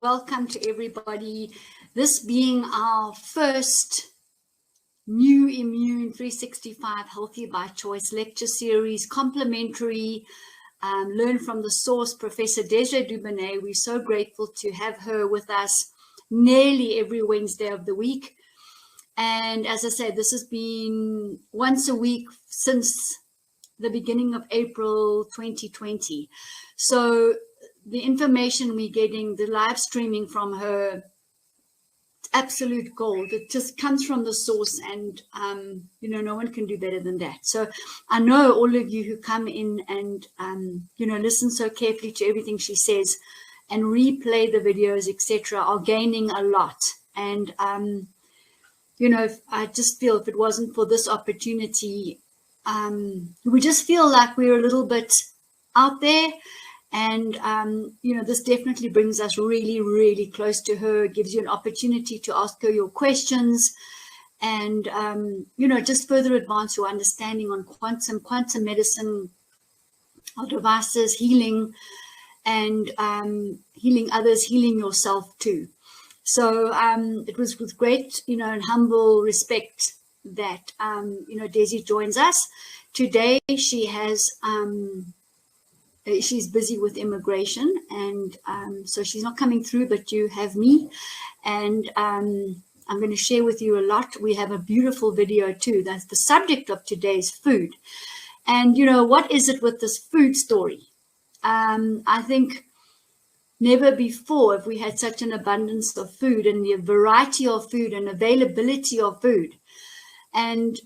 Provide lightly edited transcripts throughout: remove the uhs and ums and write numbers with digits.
Welcome to everybody. This being our first new Immune 365 Healthy by Choice lecture series, complimentary, learn from the source, Professor Desire Dubounnet. We're so grateful to have her with us nearly every Wednesday of the week. And as I said, this has been once a week since the beginning of April 2020. So the information we're getting, the live streaming from her, absolute gold. It just comes from the source, and no one can do better than that. So I know all of you who come in and listen so carefully to everything she says and replay the videos, etc., are gaining a lot. And I just feel if it wasn't for this opportunity, we just feel like we're a little bit out there. And, this definitely brings us really, really close to her. It gives you an opportunity to ask her your questions and, just further advance your understanding on quantum medicine, our devices, healing, and healing others, healing yourself too. So it was with great, and humble respect that, Desi joins us. Today she has... she's busy with immigration, and so she's not coming through, but you have me, and I'm going to share with you a lot. We have a beautiful video too. That's the subject of today's food. And what is it with this food story? I think never before have we had such an abundance of food and the variety of food and availability of food. And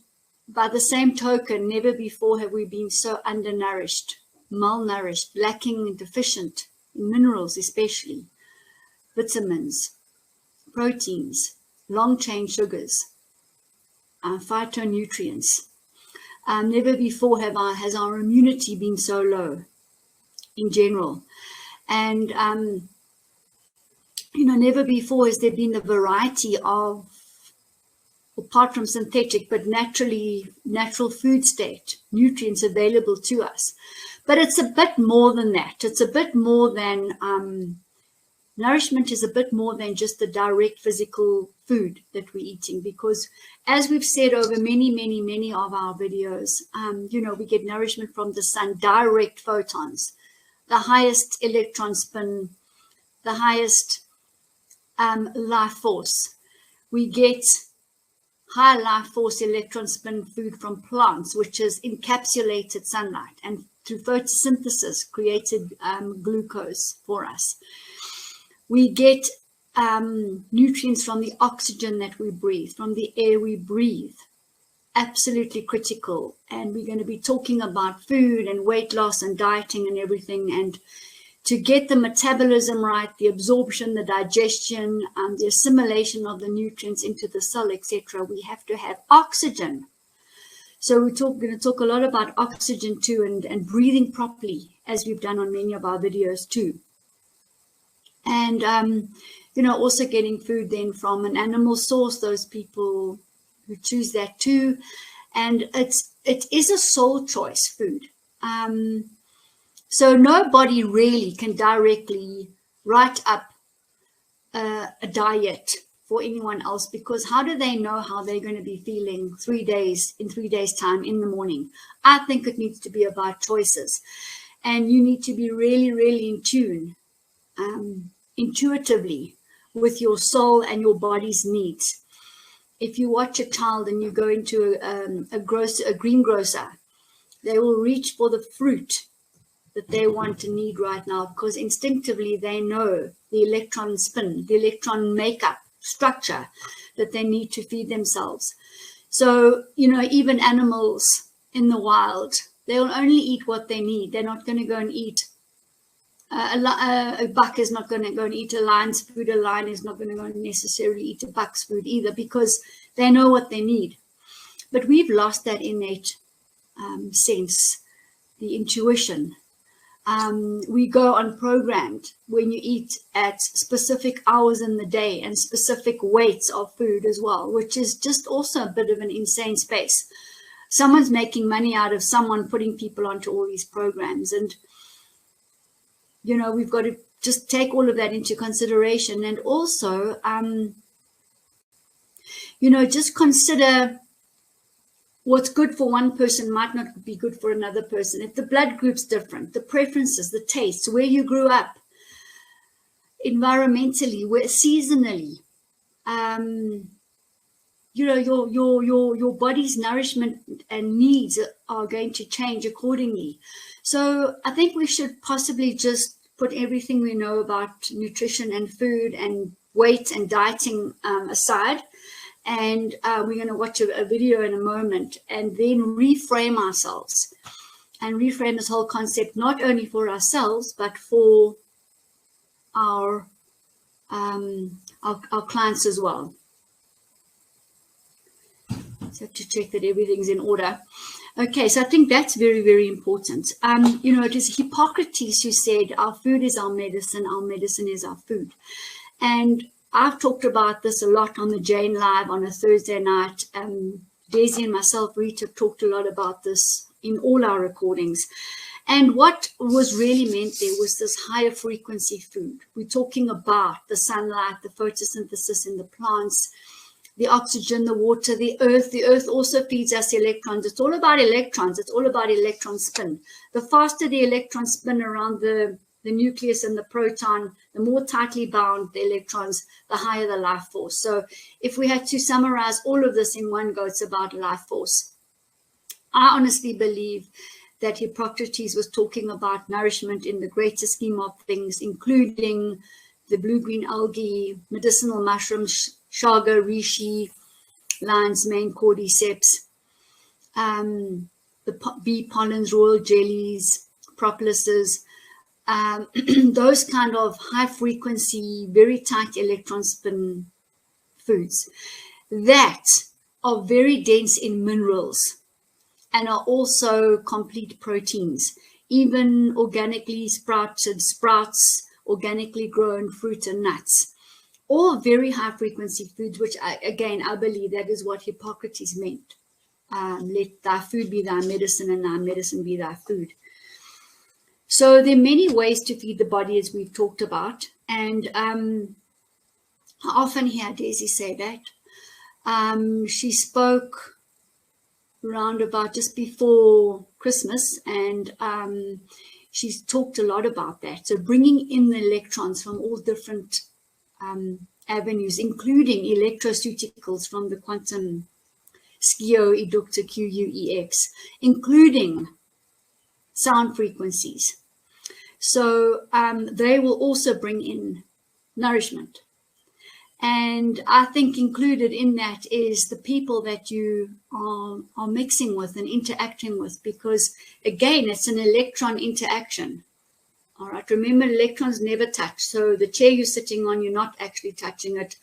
by the same token, never before have we been so undernourished, malnourished, lacking and deficient in minerals, especially vitamins, proteins, long-chain sugars, phytonutrients. Never before has our immunity been so low in general. And, never before has there been the variety of, apart from synthetic, but natural food state, nutrients available to us. But it's a bit more than that. It's a bit more than, nourishment is a bit more than just the direct physical food that we're eating, because as we've said over many of our videos, we get nourishment from the sun, direct photons, the highest electron spin, the highest life force. We get high life force electron spin food from plants, which is encapsulated sunlight, and through photosynthesis created glucose for us. We get nutrients from the oxygen that we breathe, from the air we breathe. Absolutely critical. And we're going to be talking about food and weight loss and dieting and everything. And to get the metabolism right, the absorption, the digestion, the assimilation of the nutrients into the cell, etc., we have to have oxygen. So we're going to talk a lot about oxygen too, and breathing properly, as we've done on many of our videos too. And, also getting food then from an animal source, those people who choose that too. And it is a soul choice food. So nobody really can directly write up a diet for anyone else, because how do they know how they're going to be feeling in 3 days time in the morning? I think it needs to be about choices, and you need to be really, really in tune, intuitively with your soul and your body's needs. If you watch a child and you go into a greengrocer, they will reach for the fruit that they want and need right now, because instinctively they know the electron spin, the electron makeup, structure that they need to feed themselves. So, even animals in the wild, they will only eat what they need. They're not going to go and eat, a buck is not going to go and eat a lion's food. A lion is not going to go and necessarily eat a buck's food either, because they know what they need. But we've lost that innate sense, the intuition. We go unprogrammed when you eat at specific hours in the day and specific weights of food as well, which is just also a bit of an insane space. Someone's making money out of someone putting people onto all these programs. And, we've got to just take all of that into consideration. And also, you know, just consider what's good for one person might not be good for another person. If the blood group's different, the preferences, the tastes, where you grew up, environmentally, where seasonally, you know, your body's nourishment and needs are going to change accordingly. So I think we should possibly just put everything we know about nutrition and food and weight and dieting aside. And we're going to watch a video in a moment and then reframe ourselves and reframe this whole concept, not only for ourselves, but for our clients as well. So to check that everything's in order. Okay, so I think that's very, very important. You know, it is Hippocrates who said, our food is our medicine is our food. And I've talked about this a lot on the Jane Live on a Thursday night. Daisy and myself, Rita, talked a lot about this in all our recordings. And what was really meant there was this higher frequency food. We're talking about the sunlight, the photosynthesis in the plants, the oxygen, the water, the earth. The earth also feeds us electrons. It's all about electrons. It's all about electron spin. The faster the electron spin around the nucleus and the proton, the more tightly bound the electrons, the higher the life force. So if we had to summarize all of this in one go, it's about life force. I honestly believe that Hippocrates was talking about nourishment in the greater scheme of things, including the blue-green algae, medicinal mushrooms, chaga, reishi, lion's mane, cordyceps, the bee pollens, royal jellies, propolises, those kind of high frequency, very tight electron spin foods that are very dense in minerals and are also complete proteins, even organically sprouted sprouts, organically grown fruit and nuts, all very high frequency foods, which I believe that is what Hippocrates meant. Let thy food be thy medicine and thy medicine be thy food. So there are many ways to feed the body, as we've talked about. And I often hear Daisy say that. She spoke around about just before Christmas, and she's talked a lot about that. So bringing in the electrons from all different avenues, including electroceuticals from the quantum skio eductor QUEX, including sound frequencies. So they will also bring in nourishment. And I think included in that is the people that you are mixing with and interacting with, because again, it's an electron interaction. All right, remember, electrons never touch. So the chair you're sitting on, you're not actually touching it.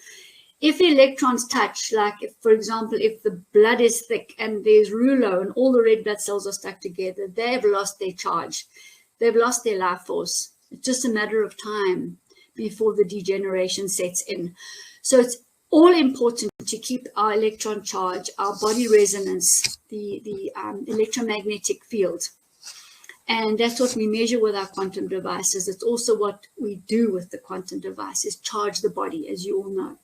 If electrons touch, like if, for example, if the blood is thick and there's rouleau and all the red blood cells are stuck together, they have lost their charge. They've lost their life force. It's just a matter of time before the degeneration sets in. So it's all important to keep our electron charge, our body resonance, the electromagnetic field. And that's what we measure with our quantum devices. It's also what we do with the quantum devices, charge the body, as you all know.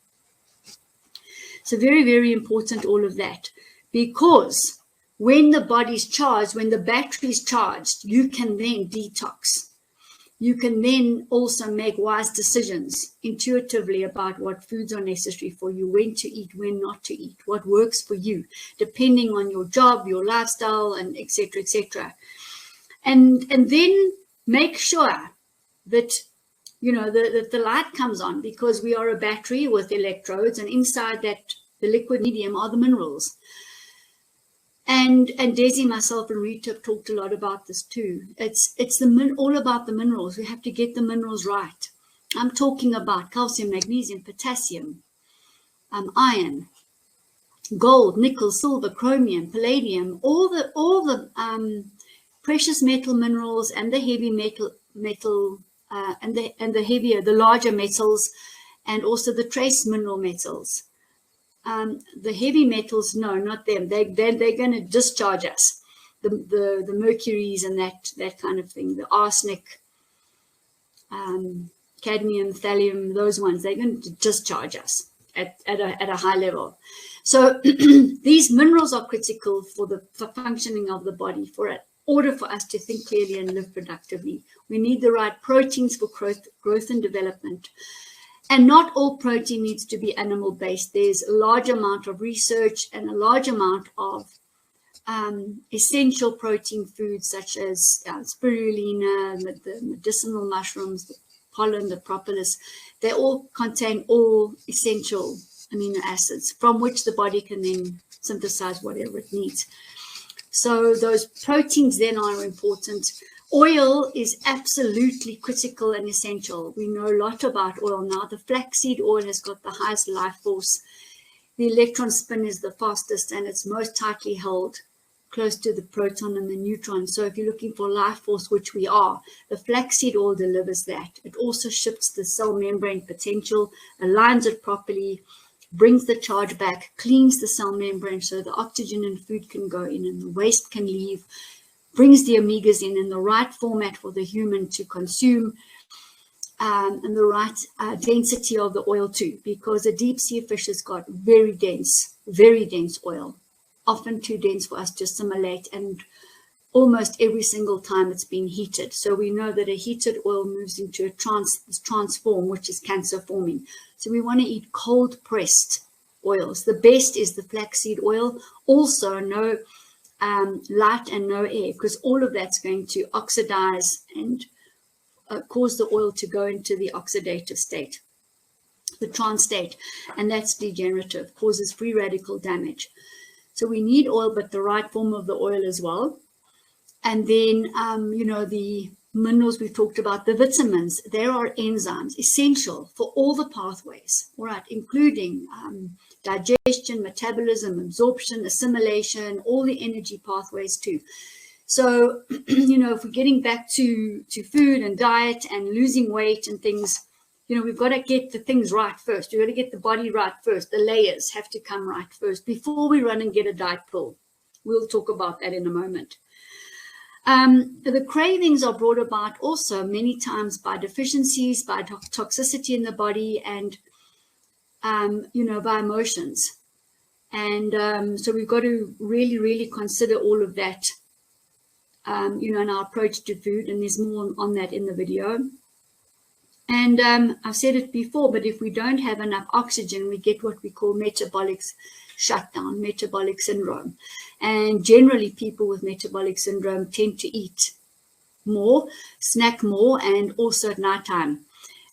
So very, very important, all of that, because when the body's charged, when the battery's charged, you can then detox. You can then also make wise decisions intuitively about what foods are necessary for you, when to eat, when not to eat, what works for you, depending on your job, your lifestyle, and et cetera, et cetera. And then make sure that, you know, that the light comes on, because we are a battery with electrodes, and inside that, the liquid medium are the minerals. And Daisy, myself, and Rita have talked a lot about this too. It's all about the minerals. We have to get the minerals right. I'm talking about calcium, magnesium, potassium, iron, gold, nickel, silver, chromium, palladium, all the precious metal minerals, and the heavy metal and the heavier, the larger metals, and also the trace mineral metals. The heavy metals, no, not them. They're going to discharge us. The mercuries and that kind of thing. The arsenic, cadmium, thallium, those ones, they're going to discharge us at a high level. So these minerals are critical for the functioning of the body, for it order for us to think clearly and live productively. We need the right proteins for growth and development. And not all protein needs to be animal-based. There's a large amount of research and a large amount of essential protein foods such as spirulina, the medicinal mushrooms, the pollen, the propolis. They all contain all essential amino acids from which the body can then synthesize whatever it needs. So those proteins then are important. Oil is absolutely critical and essential. We know a lot about oil now. The flaxseed oil has got the highest life force. The electron spin is the fastest and it's most tightly held close to the proton and the neutron. So if you're looking for life force, which we are, the flaxseed oil delivers that. It also shifts the cell membrane potential, aligns it properly, brings the charge back, cleans the cell membrane so the oxygen and food can go in and the waste can leave, brings the omegas in the right format for the human to consume, and the right density of the oil too, because a deep sea fish has got very dense oil, often too dense for us to assimilate, and almost every single time it's been heated. So we know that a heated oil moves into a transform, which is cancer forming. So we want to eat cold pressed oils. The best is the flaxseed oil. Also no light and no air, because all of that's going to oxidize and cause the oil to go into the oxidative state, the trans state, and that's degenerative, causes free radical damage. So we need oil, but the right form of the oil as well. And then, you know, the minerals we talked about, the vitamins, there are enzymes essential for all the pathways, all right, including digestion, metabolism, absorption, assimilation, all the energy pathways too. So, you know, if we're getting back to food and diet and losing weight and things, you know, we've got to get the things right first. We've got to get the body right first. The layers have to come right first before we run and get a diet pill. We'll talk about that in a moment. The cravings are brought about also many times by deficiencies, by toxicity in the body, and, you know, by emotions. And so we've got to really, really consider all of that, you know, in our approach to food. And there's more on that in the video. And I've said it before, but if we don't have enough oxygen, we get what we call metabolic shutdown, metabolic syndrome. And generally people with metabolic syndrome tend to eat more, snack more, and also at nighttime.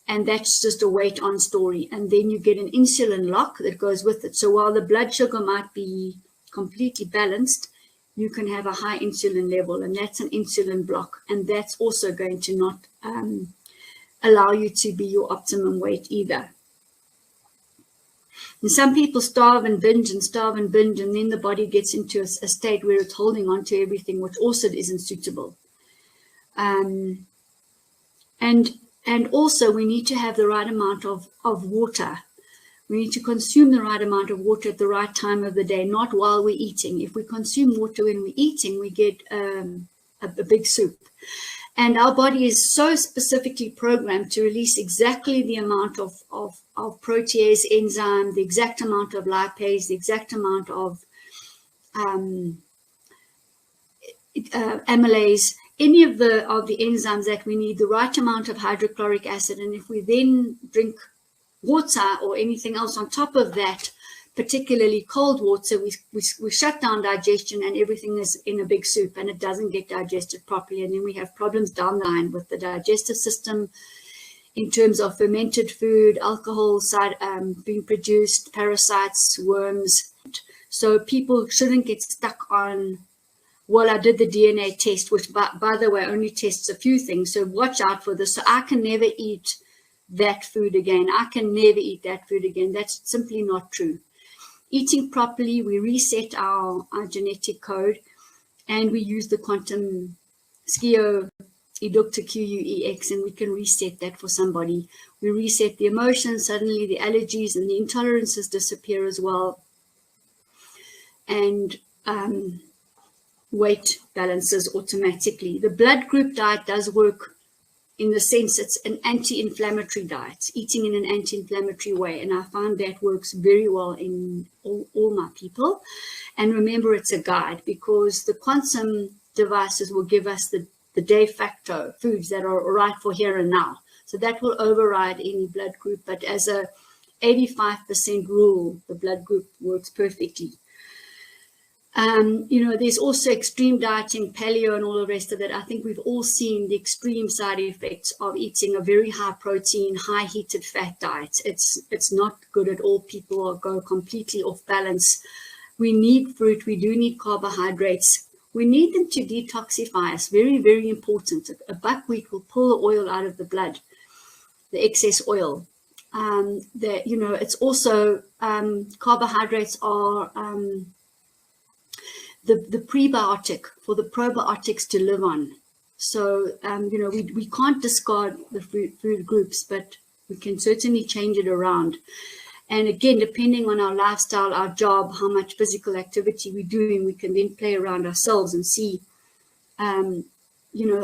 And that's just a weight on story. And then you get an insulin lock that goes with it. So while the blood sugar might be completely balanced, you can have a high insulin level, and that's an insulin block. And that's also going to not allow you to be your optimum weight either. And some people starve and binge and starve and binge, and then the body gets into a state where it's holding on to everything, which also isn't suitable. And also we need to have the right amount of water. We need to consume the right amount of water at the right time of the day, not while we're eating. If we consume water when we're eating, we get a big soup. And our body is so specifically programmed to release exactly the amount of protease, enzyme, the exact amount of lipase, the exact amount of amylase, any of the enzymes that we need, the right amount of hydrochloric acid. And if we then drink water or anything else on top of that, particularly cold water, we shut down digestion, and everything is in a big soup and it doesn't get digested properly. And then we have problems down the line with the digestive system in terms of fermented food, alcohol being produced, parasites, worms. So people shouldn't get stuck on, well, I did the DNA test, which by the way only tests a few things. So watch out for this. So I can never eat that food again. I can never eat that food again. That's simply not true. Eating properly, we reset our genetic code, and we use the quantum skio eductor QUEX, and we can reset that for somebody. We reset the emotions, suddenly the allergies and the intolerances disappear as well. And weight balances automatically. The blood group diet does work in the sense it's an anti-inflammatory diet, eating in an anti-inflammatory way. And I found that works very well in all my people. And remember, it's a guide, because the quantum devices will give us the de facto foods that are right for here and now. So that will override any blood group. But as a 85% rule, the blood group works perfectly. There's also extreme dieting, paleo, and all the rest of it. I think we've all seen the extreme side effects of eating a very high protein, high heated fat diet. It's not good at all. People will go completely off balance. We need fruit. We do need carbohydrates. We need them to detoxify us. Very, very important. A buckwheat will pull the oil out of the blood, the excess oil. It's also carbohydrates are the prebiotic for the probiotics to live on. So, we can't discard the food groups, but we can certainly change it around. And again, depending on our lifestyle, our job, how much physical activity we're doing, we can then play around ourselves and see, our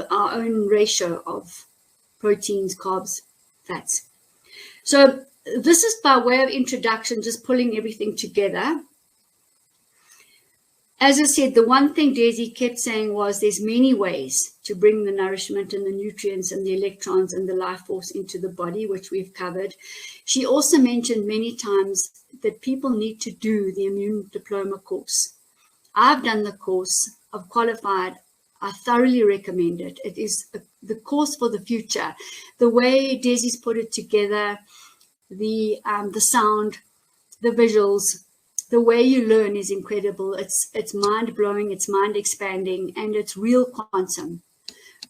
own ratio of proteins, carbs, fats. So this is by way of introduction, just pulling everything together. As I said, the one thing Desi kept saying was there's many ways to bring the nourishment and the nutrients and the electrons and the life force into the body, which we've covered. She also mentioned many times that people need to do the IMUNE diploma course. I've done the course. I've qualified. I thoroughly recommend it. It is the course for the future. The way Desi's put it together, the sound, the visuals, the way you learn is incredible. It's mind-blowing, it's mind-expanding, and it's real quantum,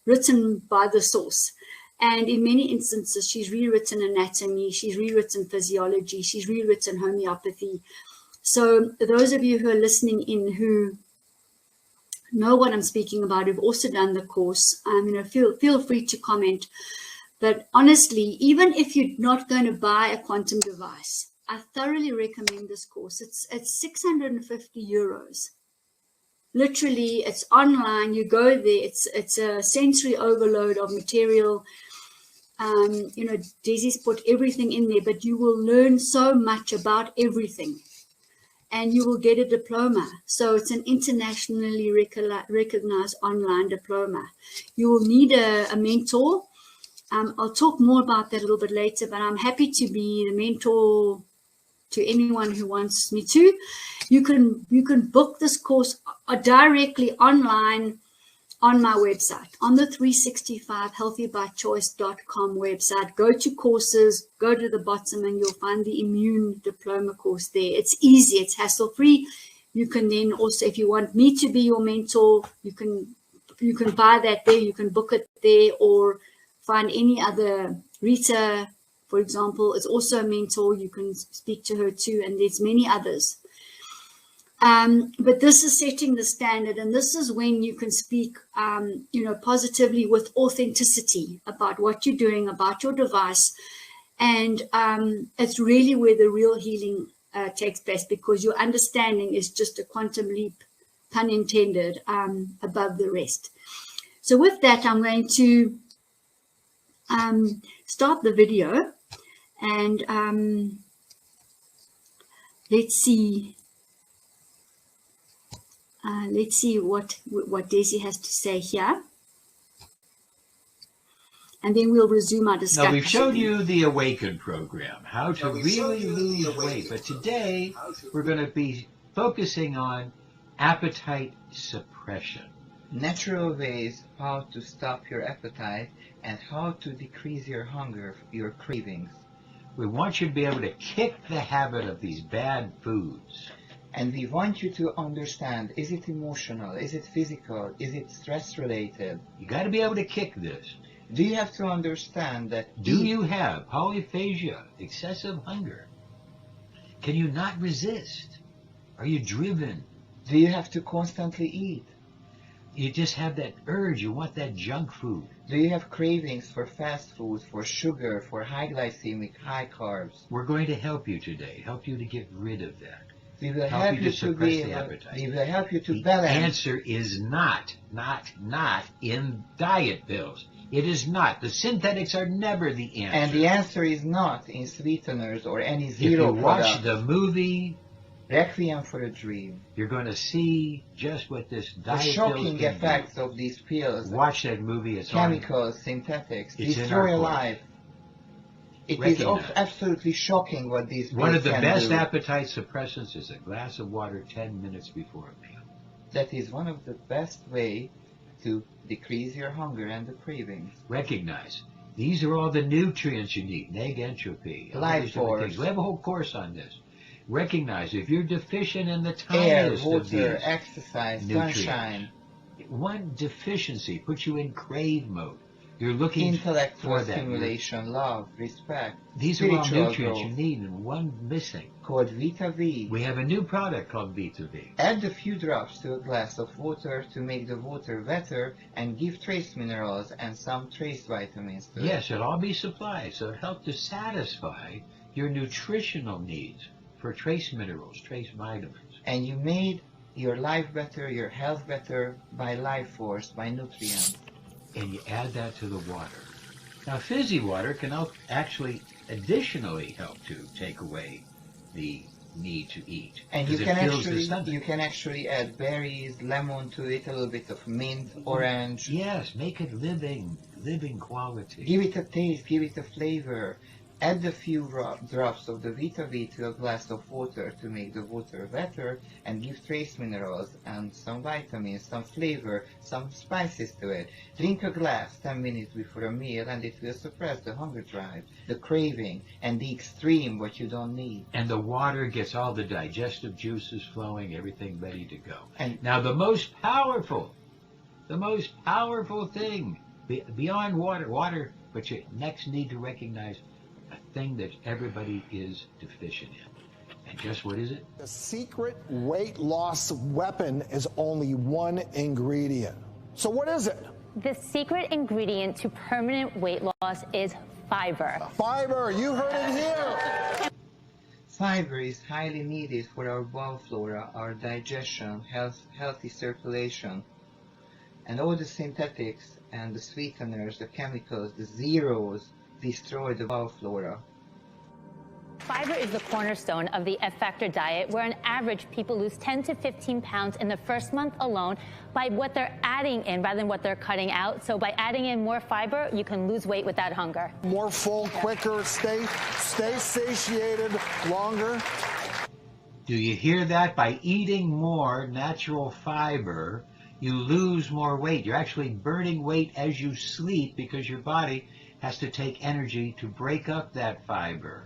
written by the source. And in many instances, she's rewritten anatomy, she's rewritten physiology, she's rewritten homeopathy. So those of you who are listening in who know what I'm speaking about, who've also done the course, feel free to comment. But honestly, even if you're not going to buy a quantum device, I thoroughly recommend this course. It's 650 euros. Literally, it's online. You go there. It's a sensory overload of material. Desi's put everything in there, but you will learn so much about everything, and you will get a diploma. So it's an internationally recognized online diploma. You will need a mentor. I'll talk more about that a little bit later, but I'm happy to be the mentor to anyone who wants me to. You can book this course directly online on my website, on the 365 HEALTHYBYCHOICE.com website. Go to courses, go to the bottom, and you'll find the IMUNE diploma course there. It's easy, it's hassle-free. You can then also, if you want me to be your mentor, you can buy that there, you can book it there, or find any other. Rita, for example, is also a mentor. You can speak to her too, and there's many others. But this is setting the standard, and this is when you can speak, positively with authenticity about what you're doing, about your device. And it's really where the real healing takes place, because your understanding is just a quantum leap, pun intended, above the rest. So with that, I'm going to start the video, and let's see what Desi has to say here, and then we'll resume our discussion. Now, we've shown you the Awaken program, how to really lose weight, but today we're going to be focusing on appetite suppression. Natural ways how to stop your appetite and how to decrease your hunger, your cravings. We want you to be able to kick the habit of these bad foods. And we want you to understand, is it emotional, is it physical, is it stress related? You got to be able to kick this. Do you have to understand that? Do you have polyphagia, excessive hunger? Can you not resist? Are you driven? Do you have to constantly eat? You just have that urge, you want that junk food. Do you have cravings for fast food, for sugar, for high glycemic, high carbs? We're going to help you today, help you to get rid of that. We will help you to suppress the appetite. We will help you to balance. The answer is not in diet pills. It is not. The synthetics are never the answer. And the answer is not in sweeteners or any If zero you watch product. the movie Requiem for a Dream, you're going to see just what this the diet shocking pills can effects of these pills, do. Watch that movie. It's chemicals, synthetics, It's in destroy our a course. life. It is Recognize. absolutely shocking what these pills One of the can best do. appetite suppressants is a glass of water 10 minutes before a meal. That is one of the best way to decrease your hunger and the cravings. Recognize. These are all the nutrients you need. Neg entropy. all Life these different force. things. We have a whole course on this. Recognize if you're deficient in the Air, tiniest of water, these exercise, nutrients, sunshine, one deficiency puts you in crave mode. You're looking intellectual for that. stimulation, love, respect, These are all spiritual nutrients you growth, need, and one missing. called Vita V. We have a new product called B2B. Add a few drops to a glass of water to make the water wetter and give trace minerals and some trace vitamins to it. Yes, it'll all be supplied, so it helps to satisfy your nutritional needs for trace minerals, trace vitamins. And you made your life better, your health better by life force, by nutrients. And you add that to the water. Now, fizzy water can actually additionally help to take away the need to eat. And you because can it fills the actually stomach. add berries, lemon to it, a little bit of mint, orange. Yes, make it living quality. Give it a taste, give it a flavor. Add a few drops of the Vita V to a glass of water to make the water better and give trace minerals and some vitamins, some flavor, some spices to it. Drink a glass 10 minutes before a meal and it will suppress the hunger drive, the craving, and the extreme what you don't need. And the water gets all the digestive juices flowing, everything ready to go. And now the most powerful thing beyond water, but you next need to recognize a thing that everybody is deficient in. And just what is it? The secret weight loss weapon is only one ingredient. So what is it? The secret ingredient to permanent weight loss is fiber. Fiber, you heard it here. fiber is highly needed for our bowel flora, our digestion, healthy circulation. And all the synthetics and the sweeteners, the chemicals, the zeros destroy the bowel flora. Fiber is the cornerstone of the F-Factor diet, where on average people lose 10 to 15 pounds in the first month alone by what they're adding in rather than what they're cutting out. So by adding in more fiber, you can lose weight without hunger. More full, quicker, stay satiated longer. Do you hear that? By eating more natural fiber, you lose more weight. You're actually burning weight as you sleep because your body has to take energy to break up that fiber.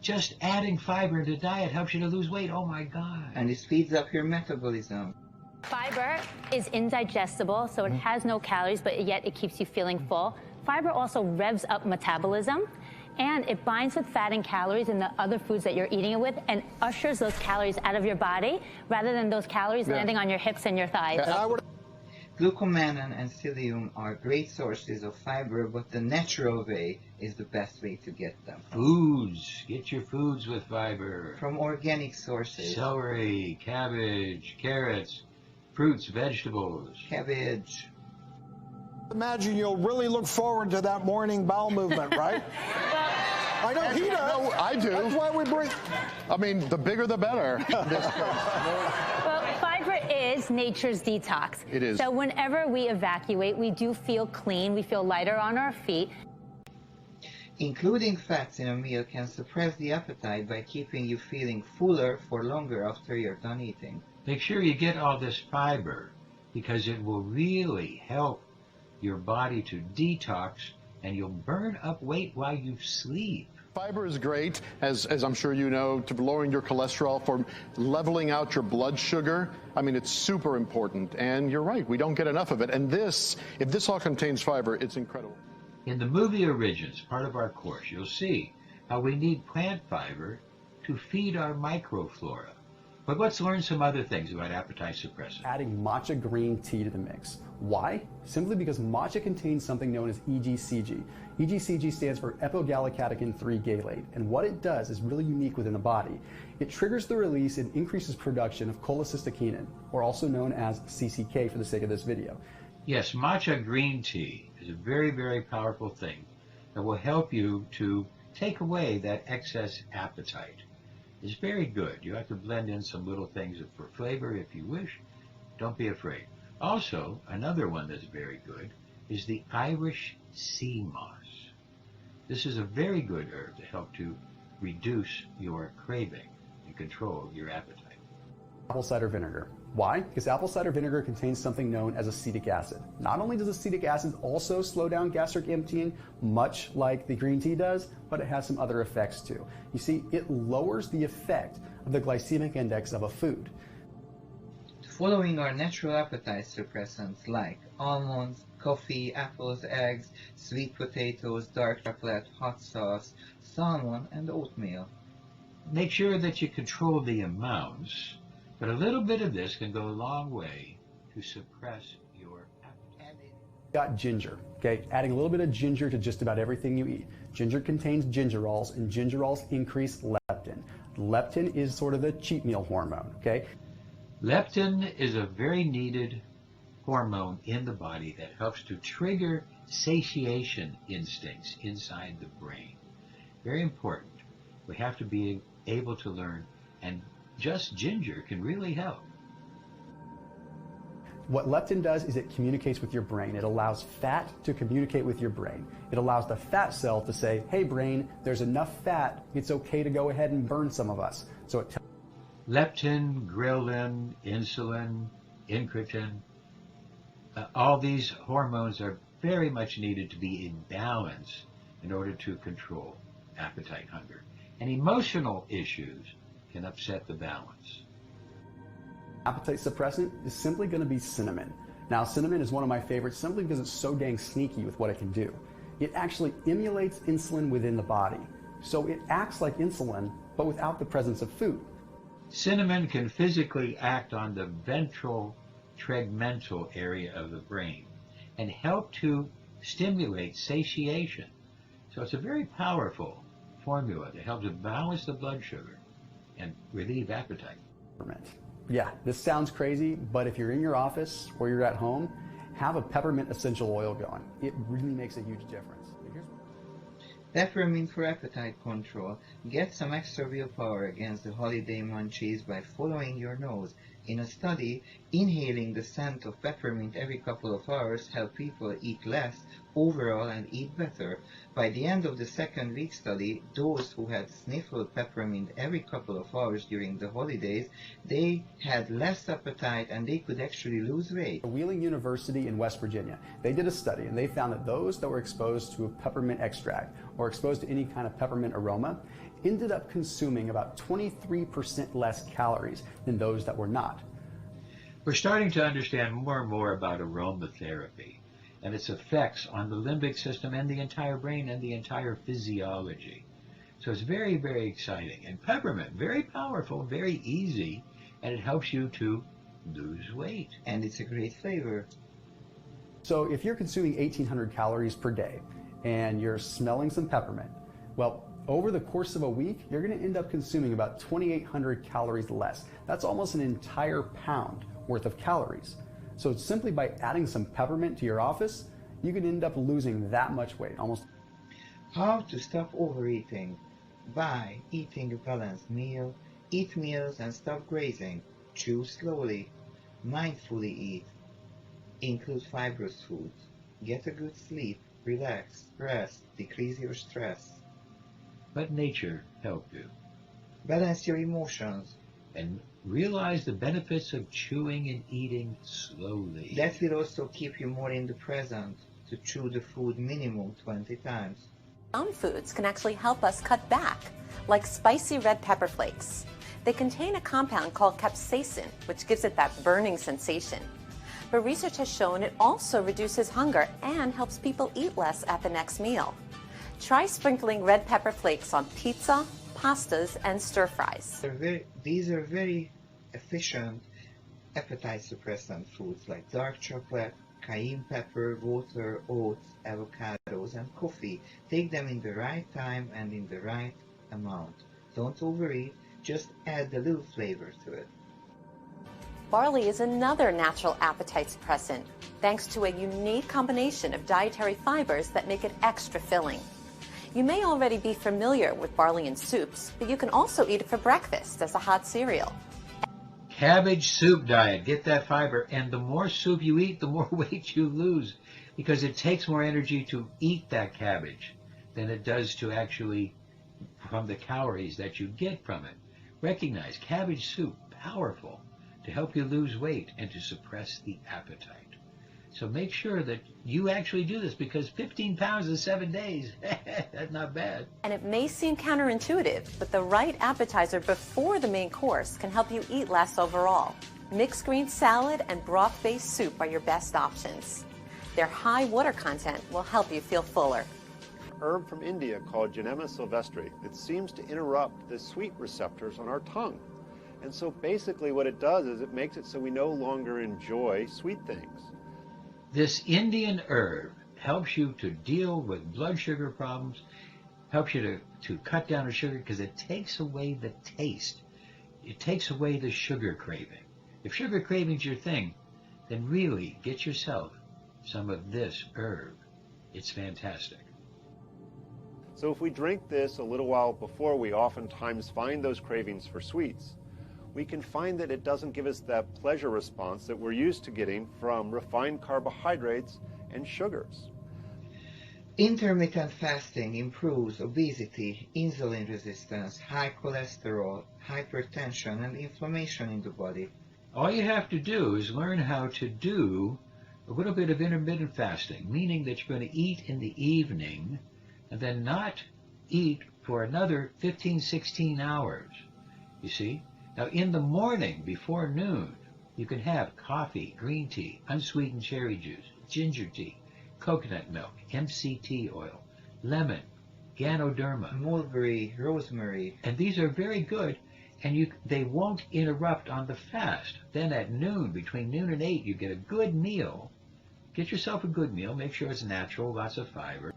Just adding fiber to diet helps you to lose weight. Oh my God. And it speeds up your metabolism. Fiber is indigestible, so it has no calories, but yet it keeps you feeling full. Fiber also revs up metabolism, and it binds with fat and calories in the other foods that you're eating it with and ushers those calories out of your body rather than those calories landing on your hips and your thighs. Glucomannan and psyllium are great sources of fiber, but the natural way is the best way to get them. Foods. Get your foods with fiber. From organic sources. Celery, cabbage, carrots, fruits, vegetables. Cabbage. Imagine you'll really look forward to that morning bowel movement, right? I know he does. No, I do. That's why we bring... I mean, the bigger the better. Well, fiber is nature's detox. It is. So whenever we evacuate, we do feel clean, we feel lighter on our feet. Including fats in a meal can suppress the appetite by keeping you feeling fuller for longer after you're done eating. Make sure you get all this fiber because it will really help your body to detox and you'll burn up weight while you sleep. Fiber is great, as I'm sure you know, to lowering your cholesterol, for leveling out your blood sugar. I mean, it's super important. And you're right, we don't get enough of it. And this, if this all contains fiber, it's incredible. In the movie Origins, part of our course, you'll see how we need plant fiber to feed our microflora. But let's learn some other things about appetite suppressants. Adding matcha green tea to the mix. Why? Simply because matcha contains something known as EGCG. EGCG stands for epigallocatechin 3 gallate, and what it does is really unique within the body. It triggers the release and increases production of cholecystokinin, or also known as CCK for the sake of this video. Yes, matcha green tea is a very, very powerful thing that will help you to take away that excess appetite. It's very good. You have to blend in some little things for flavor if you wish. Don't be afraid. Also, another one that's very good is the Irish sea moss. This is a very good herb to help to reduce your craving and control your appetite. Apple cider vinegar. Why? Because apple cider vinegar contains something known as acetic acid. Not only does acetic acid also slow down gastric emptying, much like the green tea does, but it has some other effects too. You see, it lowers the effect of the glycemic index of a food. Following our natural appetite suppressants like almonds, coffee, apples, eggs, sweet potatoes, dark chocolate, hot sauce, salmon, and oatmeal. Make sure that you control the amounts, but a little bit of this can go a long way to suppress your appetite. Got ginger, okay? Adding a little bit of ginger to just about everything you eat. Ginger contains gingerols, and gingerols increase leptin. Leptin is sort of the cheat meal hormone, okay? Leptin is a very needed hormone in the body that helps to trigger satiation instincts inside the brain. Very important. We have to be able to learn, and just ginger can really help. What leptin does is it communicates with your brain. It allows fat to communicate with your brain. It allows the fat cell to say, hey brain, there's enough fat, it's okay to go ahead and burn some of us. So it Leptin, ghrelin, insulin, incretin, all these hormones are very much needed to be in balance in order to control appetite, hunger. And emotional issues can upset the balance. appetite suppressant is simply going to be cinnamon. Now, cinnamon is one of my favorites simply because it's so dang sneaky with what it can do. It actually emulates insulin within the body. So it acts like insulin, but without the presence of food. Cinnamon can physically act on the ventral tegmental area of the brain and help to stimulate satiation. So it's a very powerful formula to help to balance the blood sugar and relieve appetite. Yeah, this sounds crazy, but if you're in your office or you're at home, have a peppermint essential oil going. It really makes a huge difference. Peppermint for appetite control. Get some extra willpower against the holiday munchies by following your nose. In a study, inhaling the scent of peppermint every couple of hours helped people eat less overall and eat better. By the end of the second week study, those who had sniffled peppermint every couple of hours during the holidays, they had less appetite and they could actually lose weight. Wheeling University in West Virginia, they did a study and they found that those that were exposed to a peppermint extract or exposed to any kind of peppermint aroma ended up consuming about 23% less calories than those that were not. We're starting to understand more and more about aromatherapy and its effects on the limbic system and the entire brain and the entire physiology. So it's very, very exciting. And peppermint, very powerful, very easy, and it helps you to lose weight. And it's a great flavor. So if you're consuming 1,800 calories per day and you're smelling some peppermint, well, over the course of a week, you're going to end up consuming about 2,800 calories less. That's almost an entire pound worth of calories. So simply by adding some peppermint to your office, you can end up losing that much weight. Almost. How to stop overeating? By eating a balanced meal, eat meals and stop grazing, chew slowly, mindfully eat, include fibrous foods, get a good sleep, relax, rest, decrease your stress. Let nature help you. Balance your emotions. And realize the benefits of chewing and eating slowly. That will also keep you more in the present, to chew the food minimum 20 times. Some foods can actually help us cut back, like spicy red pepper flakes. They contain a compound called capsaicin, which gives it that burning sensation. But research has shown it also reduces hunger and helps people eat less at the next meal. Try sprinkling red pepper flakes on pizza, pastas, and stir-fries. These are very efficient appetite suppressant foods like dark chocolate, cayenne pepper, water, oats, avocados, and coffee. Take them in the right time and in the right amount. Don't overeat, just add a little flavor to it. Barley is another natural appetite suppressant, thanks to a unique combination of dietary fibers that make it extra filling. You may already be familiar with barley in soups, but you can also eat it for breakfast as a hot cereal. Cabbage soup diet. Get that fiber. And the more soup you eat, the more weight you lose, because it takes more energy to eat that cabbage than it does to actually from the calories that you get from it. Recognize cabbage soup, powerful to help you lose weight and to suppress the appetite. So make sure that you actually do this, because 15 pounds in 7 days, that's not bad. And it may seem counterintuitive, but the right appetizer before the main course can help you eat less overall. Mixed green salad and broth-based soup are your best options. Their high water content will help you feel fuller. Herb from India called Genema sylvestre that seems to interrupt the sweet receptors on our tongue. And so basically what it does is it makes it so we no longer enjoy sweet things. This Indian herb helps you to deal with blood sugar problems, helps you to cut down the sugar, because it takes away the taste. It takes away the sugar craving. If sugar craving's your thing, then really get yourself some of this herb. It's fantastic. So if we drink this a little while before we oftentimes find those cravings for sweets, we can find that it doesn't give us that pleasure response that we're used to getting from refined carbohydrates and sugars. Intermittent fasting improves obesity, insulin resistance, high cholesterol, hypertension, and inflammation in the body. All you have to do is learn how to do a little bit of intermittent fasting, meaning that you're going to eat in the evening and then not eat for another 15, 16 hours. You see? Now, in the morning, before noon, you can have coffee, green tea, unsweetened cherry juice, ginger tea, coconut milk, MCT oil, lemon, Ganoderma, mulberry, rosemary. And these are very good, and they won't interrupt on the fast. Then at noon, between noon and 8, you get a good meal. Get yourself a good meal. Make sure it's natural, lots of fiber.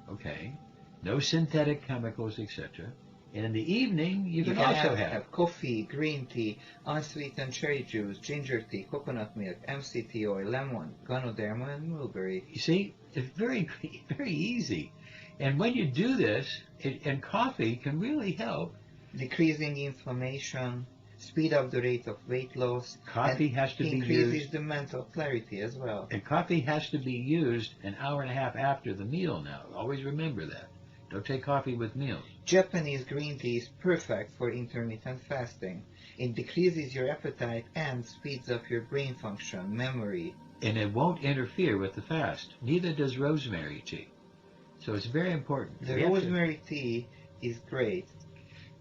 Okay? No synthetic chemicals, etc. And in the evening, you can also have coffee, green tea, unsweetened cherry juice, ginger tea, coconut milk, MCT oil, lemon, Ganoderma, and mulberry. You see, it's very, very easy. And when you do this, and coffee can really help. Decreasing inflammation, speed up the rate of weight loss. Coffee has to be used. Increases the mental clarity as well. And coffee has to be used an hour and a half after the meal now. Always remember that. Don't take coffee with meals. Japanese green tea is perfect for intermittent fasting. It decreases your appetite and speeds up your brain function, memory. And it won't interfere with the fast. Neither does rosemary tea. So it's very important. The rosemary tea is great.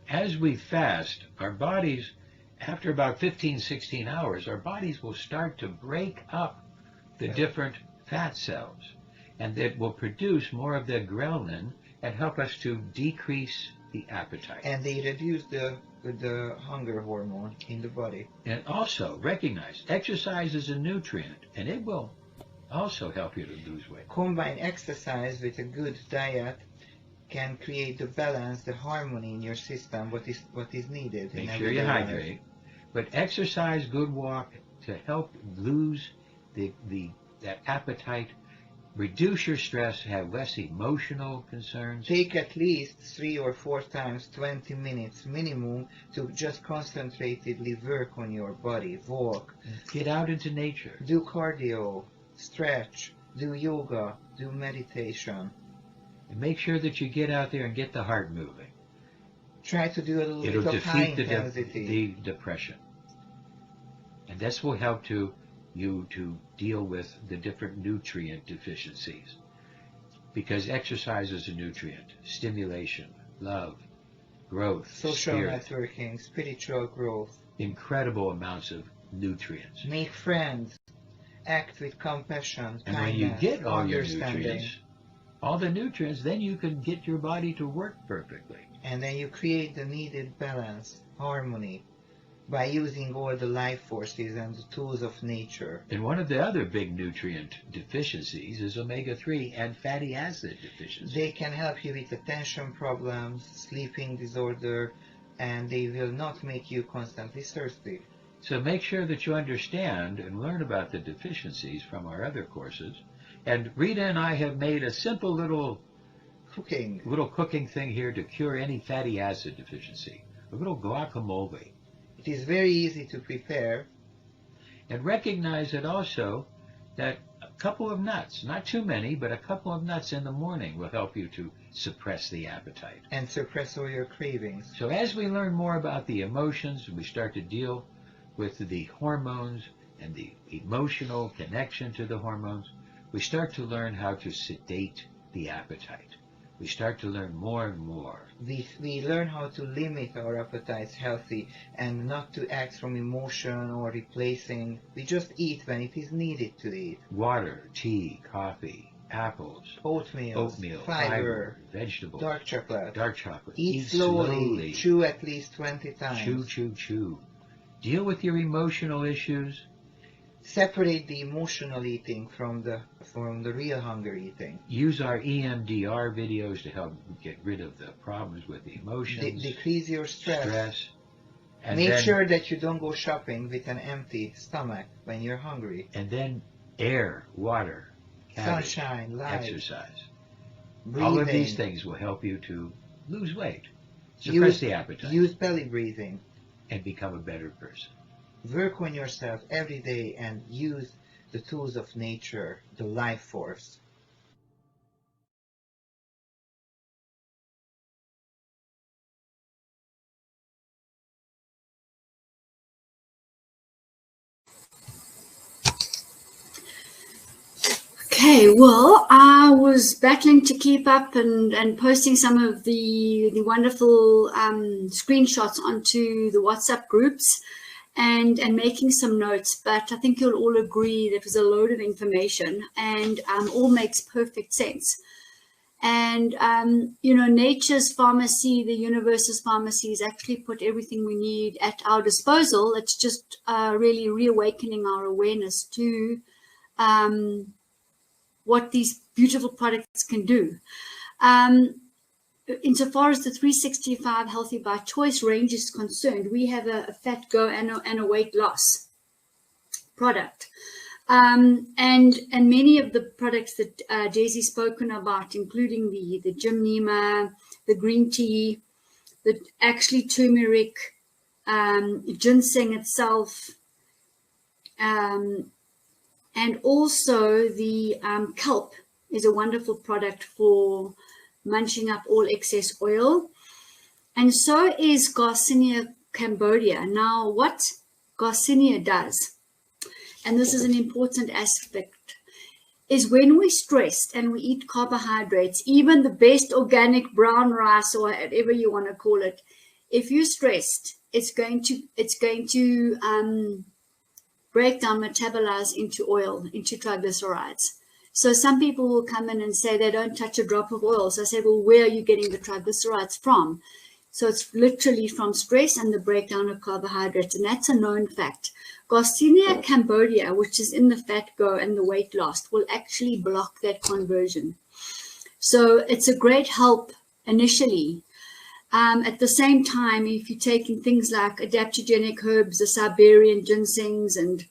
As we fast, our bodies, after about 15, 16 hours, our bodies will start to break up the different fat cells. And that will produce more of the ghrelin and help us to decrease the appetite. And they reduce the hunger hormone in the body. And also recognize exercise is a nutrient, and it will also help you to lose weight. Combine exercise with a good diet can create the balance, the harmony in your system, what is needed. Make sure you hydrate. But exercise, good walk to help lose that appetite. Reduce your stress, have less emotional concerns. Take at least 3 or 4 times 20 minutes minimum to just concentratedly work on your body. Walk. Get out into nature. Do cardio, stretch, do yoga, do meditation. And make sure that you get out there and get the heart moving. Try to do a little bit of high intensity. The depression. And this will help you to deal with the different nutrient deficiencies, because exercise is a nutrient. Stimulation, love, growth, social networking, spiritual growth, incredible amounts of nutrients. Make friends, act with compassion, and kindness, when you get all your understanding, nutrients, then you can get your body to work perfectly. And then you create the needed balance, harmony, by using all the life forces and the tools of nature. And one of the other big nutrient deficiencies is omega-3 and fatty acid deficiencies. They can help you with attention problems, sleeping disorder, and they will not make you constantly thirsty. So make sure that you understand and learn about the deficiencies from our other courses. And Rita and I have made a simple little cooking thing here to cure any fatty acid deficiency. A little guacamole. It is very easy to prepare. And recognize that also that a couple of nuts, not too many, but a couple of nuts in the morning will help you to suppress the appetite. And suppress all your cravings. So as we learn more about the emotions, and we start to deal with the hormones and the emotional connection to the hormones, we start to learn how to sedate the appetite. We start to learn more and more. We learn how to limit our appetites healthy and not to act from emotion or replacing. We just eat when it is needed to eat. Water, tea, coffee, apples, oatmeal, fiber, vegetables, dark chocolate. Eat slowly. Chew at least 20 times. Chew. Deal with your emotional issues. Separate the emotional eating from the real hunger eating. Use our EMDR videos to help get rid of the problems with the emotions. Decrease your stress. And make sure that you don't go shopping with an empty stomach when you're hungry. And then air, water, cabbage, sunshine, light, exercise. breathing. All of these things will help you to lose weight, suppress the appetite. Use belly breathing. And become a better person. Work on yourself every day and use the tools of nature, the life force. Okay, well, I was battling to keep up and posting some of the wonderful screenshots onto the WhatsApp groups and making some notes, but I think you'll all agree that was a load of information and all makes perfect sense. And, you know, nature's pharmacy, the universe's pharmacies actually put everything we need at our disposal. It's just really reawakening our awareness to what these beautiful products can do. Insofar as the 365 Healthy by Choice range is concerned, we have a fat go and a weight loss product. And many of the products that Desi's spoken about, including the gymnema, the green tea, the actually turmeric, ginseng itself, and also the kelp is a wonderful product for munching up all excess oil. And so is Garcinia Cambodia. Now, what Garcinia does, and this is an important aspect, is when we're stressed and we eat carbohydrates, even the best organic brown rice or whatever you want to call it, if you're stressed, it's going to break down, metabolize into oil, into triglycerides. So some people will come in and say they don't touch a drop of oil. So I say, well, where are you getting the triglycerides from? So it's literally from stress and the breakdown of carbohydrates, and that's a known fact. Garcinia Cambodia, which is in the fat go and the weight loss, will actually block that conversion. So it's a great help initially. At the same time, if you're taking things like adaptogenic herbs, the Siberian ginsengs and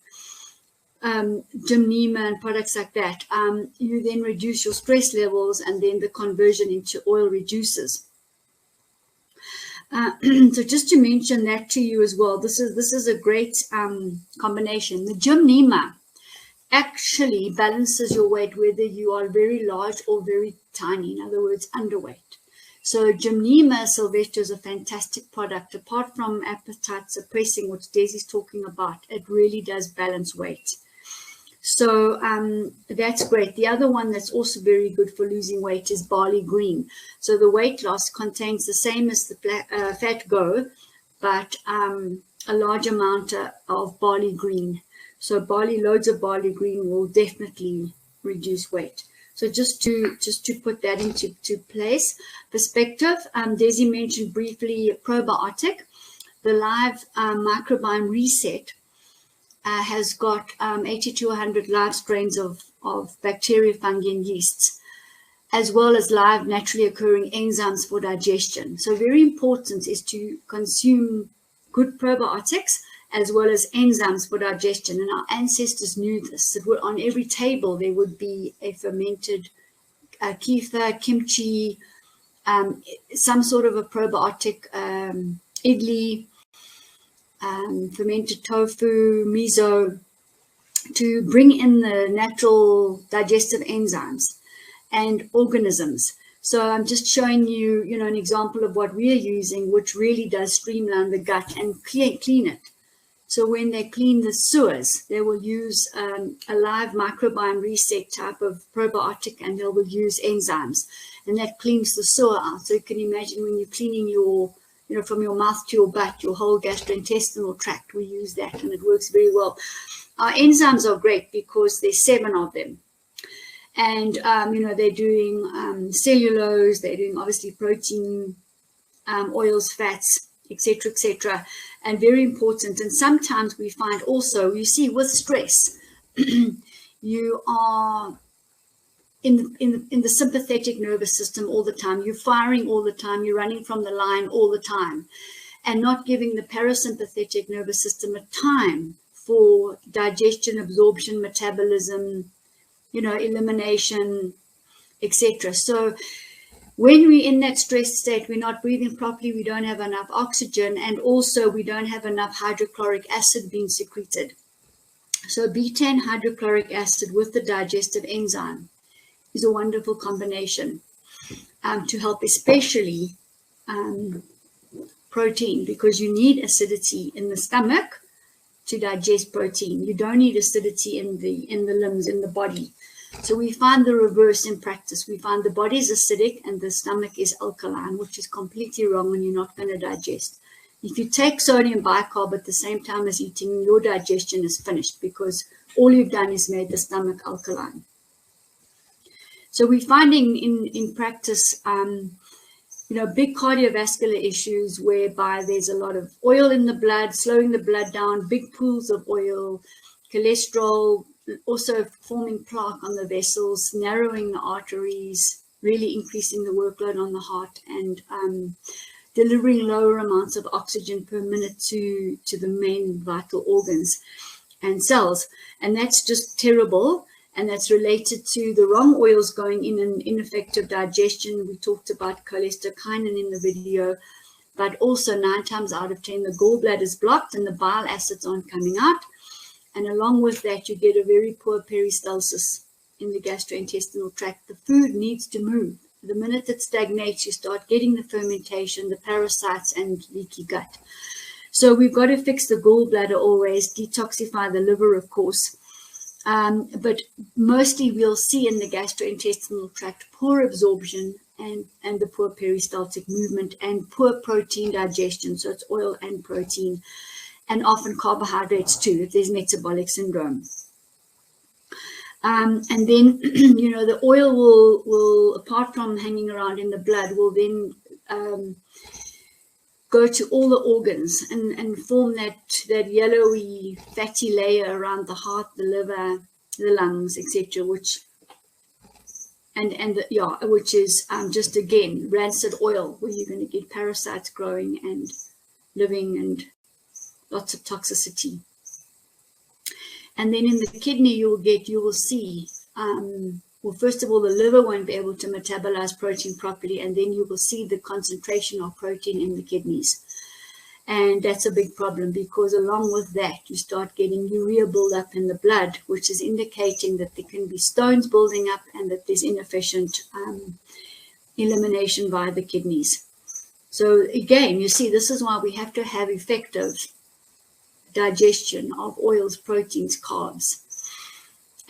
gymnema and products like that, you then reduce your stress levels and then the conversion into oil reduces. So just to mention that to you as well, this is a great combination. The gymnema actually balances your weight whether you are very large or very tiny, in other words, underweight. So Gymnema Sylvester is a fantastic product. Apart from appetite suppressing, which Desi's talking about, it really does balance weight. So that's great. The other one that's also very good for losing weight is barley green. So the weight loss contains the same as the fat go, but a large amount of barley green. So loads of barley green will definitely reduce weight. So just to put that into perspective, Desi mentioned briefly probiotic. The live microbiome reset has got 80 to 100 live strains of bacteria, fungi, and yeasts, as well as live naturally occurring enzymes for digestion. So very important is to consume good probiotics as well as enzymes for digestion. And our ancestors knew this. That on every table there would be a fermented kefir, kimchi, some sort of a probiotic, idli, fermented tofu, miso, to bring in the natural digestive enzymes and organisms. So I'm just showing you, an example of what we are using, which really does streamline the gut and clean it. So when they clean the sewers, they will use a live microbiome reset type of probiotic, and they will use enzymes, and that cleans the sewer out. So you can imagine when you're cleaning your, from your mouth to your butt, your whole gastrointestinal tract, we use that, and it works very well. Our enzymes are great because there's 7 of them. And, they're doing cellulose, they're doing obviously protein, oils, fats, etc., and very important. And sometimes we find also, you see, with stress, you are in the sympathetic nervous system all the time. You're firing all the time. You're running from the line all the time, and not giving the parasympathetic nervous system a time for digestion, absorption, metabolism, elimination, etc. So when we're in that stressed state, we're not breathing properly, we don't have enough oxygen, and also we don't have enough hydrochloric acid being secreted. So betaine hydrochloric acid with the digestive enzyme is a wonderful combination to help, especially protein, because you need acidity in the stomach to digest protein. You don't need acidity in the limbs, in the body. So we find the reverse in practice. We find the body is acidic and the stomach is alkaline, which is completely wrong, and you're not going to digest. If you take sodium bicarb at the same time as eating, your digestion is finished, because all you've done is made the stomach alkaline. So we're finding in practice, big cardiovascular issues whereby there's a lot of oil in the blood, slowing the blood down, big pools of oil, cholesterol, also forming plaque on the vessels, narrowing the arteries, really increasing the workload on the heart, and delivering lower amounts of oxygen per minute to the main vital organs and cells. And that's just terrible. And that's related to the wrong oils going in and ineffective digestion. We talked about cholecystokinin in the video, but also 9 times out of 10, the gallbladder is blocked and the bile acids aren't coming out. And along with that, you get a very poor peristalsis in the gastrointestinal tract. The food needs to move. The minute it stagnates, you start getting the fermentation, the parasites, and leaky gut. So we've got to fix the gallbladder always, detoxify the liver, of course. But mostly we'll see in the gastrointestinal tract poor absorption and the poor peristaltic movement and poor protein digestion. So it's oil and protein, and often carbohydrates too, if there's metabolic syndrome. And then, the oil will, apart from hanging around in the blood, will then go to all the organs and form that yellowy fatty layer around the heart, the liver, the lungs, etc., which is just again rancid oil, where you're going to get parasites growing and living and lots of toxicity. And then in the kidney, you will see well, first of all, the liver won't be able to metabolize protein properly, and then you will see the concentration of protein in the kidneys. And that's a big problem, because along with that, you start getting urea buildup in the blood, which is indicating that there can be stones building up and that there's inefficient elimination via the kidneys. So again, you see, this is why we have to have effective digestion of oils, proteins, carbs,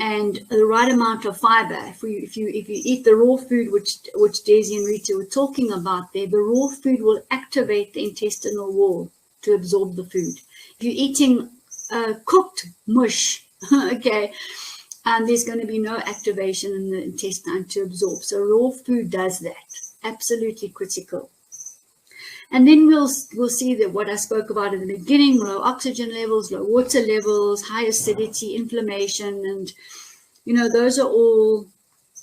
and the right amount of fiber. If you eat the raw food, which Daisy and Rita were talking about there, the raw food will activate the intestinal wall to absorb the food. If you're eating cooked mush, okay, there's going to be no activation in the intestine to absorb. So raw food does that. Absolutely critical. And then we'll see that what I spoke about in the beginning: low oxygen levels, low water levels, high acidity, inflammation, and those are all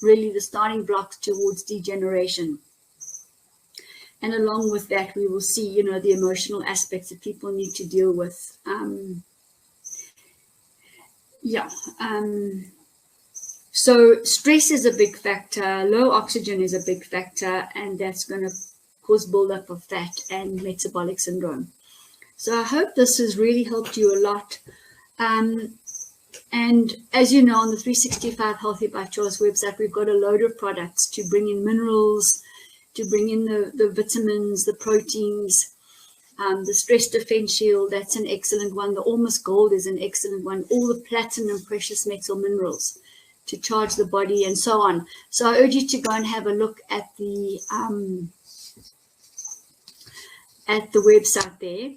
really the starting blocks towards degeneration. And along with that, we will see, you know, the emotional aspects that people need to deal with. So stress is a big factor, low oxygen is a big factor, and that's going to cause buildup of fat and metabolic syndrome. So I hope this has really helped you a lot. And as you know, on the 365 Healthy by Choice website, we've got a load of products to bring in minerals, to bring in the vitamins, the proteins, the stress defense shield, that's an excellent one. The almost gold is an excellent one. All the platinum, precious metal minerals to charge the body and so on. So I urge you to go and have a look at the website there.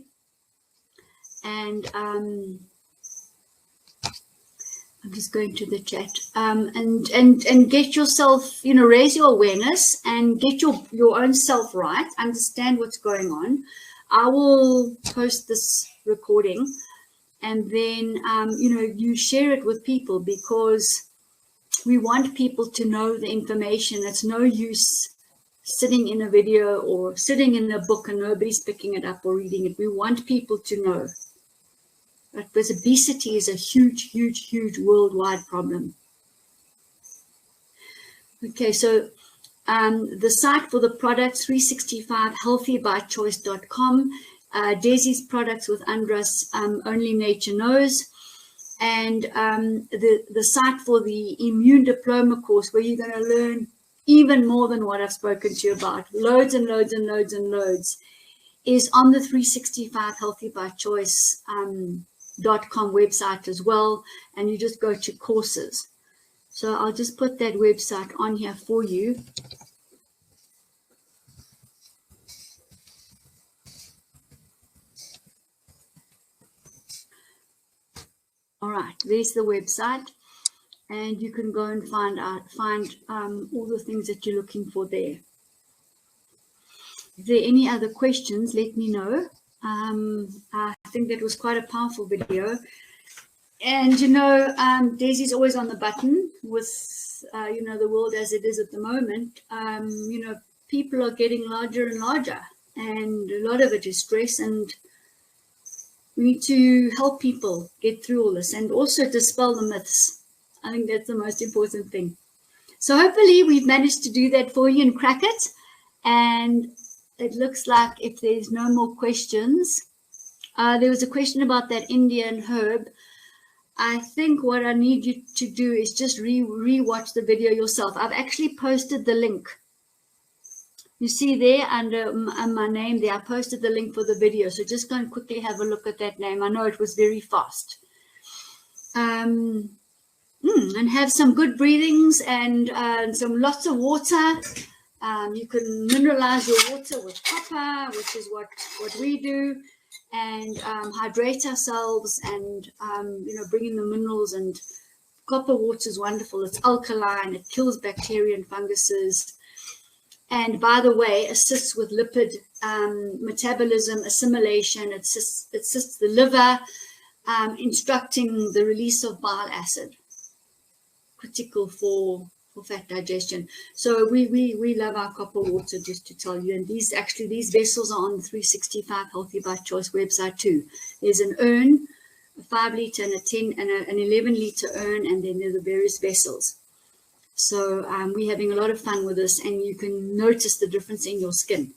And I'm just going to the chat, and get yourself, you know, raise your awareness and get your own self right, understand what's going on. I will post this recording, and then, you know, you share it with people, because we want people to know the information. It's no use sitting in a video or sitting in a book and nobody's picking it up or reading it. We want people to know. Because obesity is a huge, huge, huge worldwide problem. Okay, so the site for the products, 365 healthybychoice.com. Desi's products with Andras, Only Nature Knows. And the site for the IMUNE diploma course, where you're going to learn even more than what I've spoken to you about. Loads and loads and loads and loads, is on the 365 Healthy by Choice .com website as well, and you just go to courses. So I'll just put that website on here for you. All right, there's the website, and you can go and find all the things that you're looking for there. If there are any other questions, let me know. I think that was quite a powerful video. And, you know, Daisy's always on the button with, you know, the world as it is at the moment. You know, people are getting larger and larger, and a lot of it is stress, and we need to help people get through all this and also dispel the myths. I think that's the most important thing. So hopefully we've managed to do that for you and crack it. And it looks like, if there's no more questions, there was a question about that Indian herb. I think what I need you to do is just re-watch the video yourself. I've actually posted the link. You see there under my name there, I posted the link for the video. So just go and quickly have a look at that name. I know it was very fast. And have some good breathings and some lots of water. You can mineralize your water with copper, which is what we do, and hydrate ourselves, and you know, bring in the minerals. And copper water is wonderful. It's alkaline. It kills bacteria and funguses. And by the way, assists with lipid metabolism, assimilation. It assists the liver, instructing the release of bile acid, critical for fat digestion. So we love our copper water, just to tell you. And these vessels are on the 365 Healthy by Choice website too. There's an urn, a 5 litre and a 10 and an 11 litre urn, and then there are the various vessels. So we're having a lot of fun with this, and you can notice the difference in your skin.